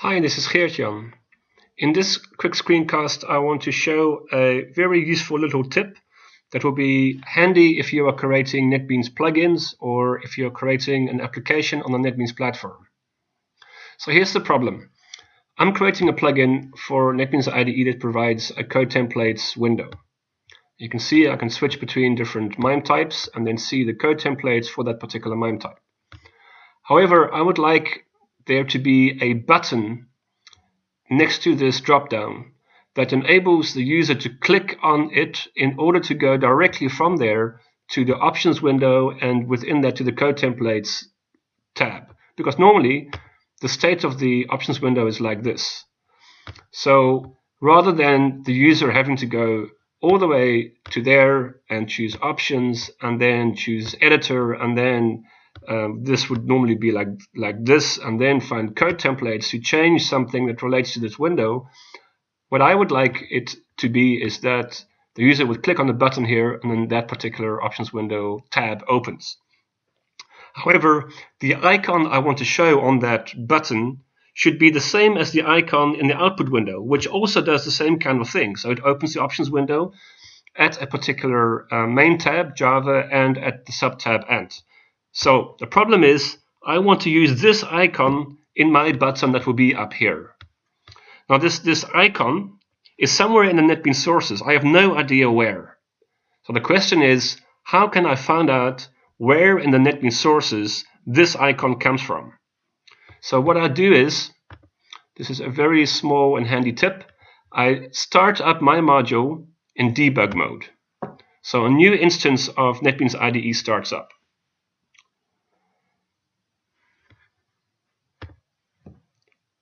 Hi, this is Geert-Jan. In this quick screencast, I want to show a very useful little tip that will be handy if you are creating NetBeans plugins or if you're creating an application on the NetBeans platform. So here's the problem. I'm creating a plugin for NetBeans IDE that provides a code templates window. You can see I can switch between different MIME types and then see the code templates for that particular MIME type. However, I would like there to be a button next to this drop-down that enables the user to click on it in order to go directly from there to the options window and within that to the code templates tab. Because normally the state of the options window is like this. So rather than the user having to go all the way to there and choose options and then choose editor and then this would normally be like this, and then find code templates to change something that relates to this window. What I would like it to be is that the user would click on the button here and then that particular options window tab opens. However, the icon I want to show on that button should be the same as the icon in the output window, which also does the same kind of thing. So it opens the options window at a particular main tab, Java, and at the sub-tab end. So the problem is I want to use this icon in my button that will be up here. Now this icon is somewhere in the NetBeans sources. I have no idea where. So the question is, how can I find out where in the NetBeans sources this icon comes from? So what I do is, this is a very small and handy tip, I start up my module in debug mode. So a new instance of NetBeans IDE starts up.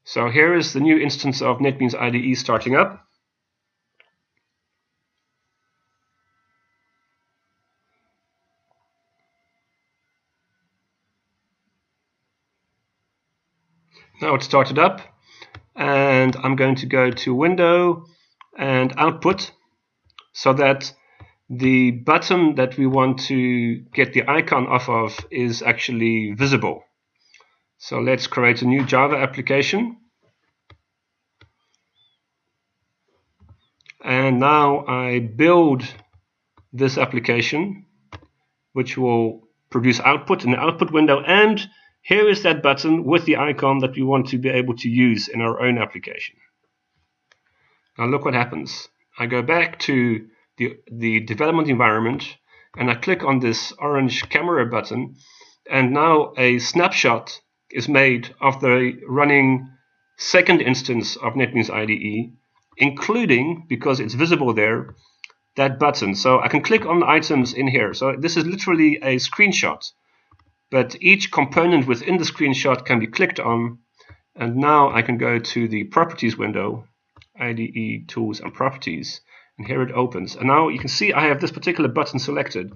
So here is the new instance of NetBeans IDE starting up. Now it's started up, and I'm going to go to Window and Output so that the button that we want to get the icon off of is actually visible. So let's create a new Java application. And now I build this application, which will produce output in the output window. And here is that button with the icon that we want to be able to use in our own application. Now look what happens. I go back to the development environment and I click on this orange camera button, and now a snapshot is made of the running second instance of NetBeans IDE, including, because it's visible there, that button. So I can click on items in here. So this is literally a screenshot, but each component within the screenshot can be clicked on. And now I can go to the properties window, IDE tools and properties, and here it opens. And now you can see I have this particular button selected,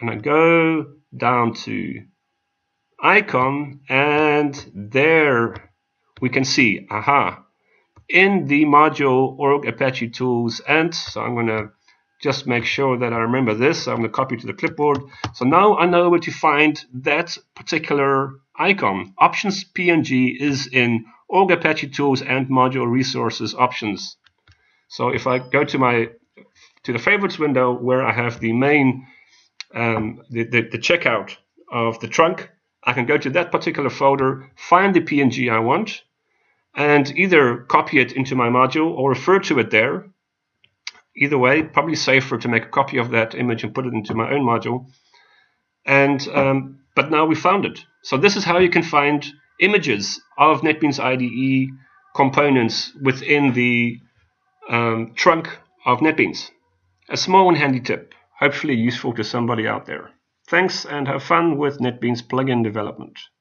and I go down to icon, and there we can see, aha, in the module org Apache tools. And so I'm going to just make sure that I remember this. So I'm going to copy to the clipboard. So now I know where to find that particular icon. Options PNG is in org Apache tools and module resources options. So if I go to the favorites window where I have the main the checkout of the trunk, I can go to that particular folder, find the PNG I want, and either copy it into my module or refer to it there. Either way, probably safer to make a copy of that image and put it into my own module. And but now we found it. So this is how you can find images of NetBeans IDE components within the trunk of NetBeans. A small and handy tip, hopefully useful to somebody out there. Thanks, and have fun with NetBeans plugin development.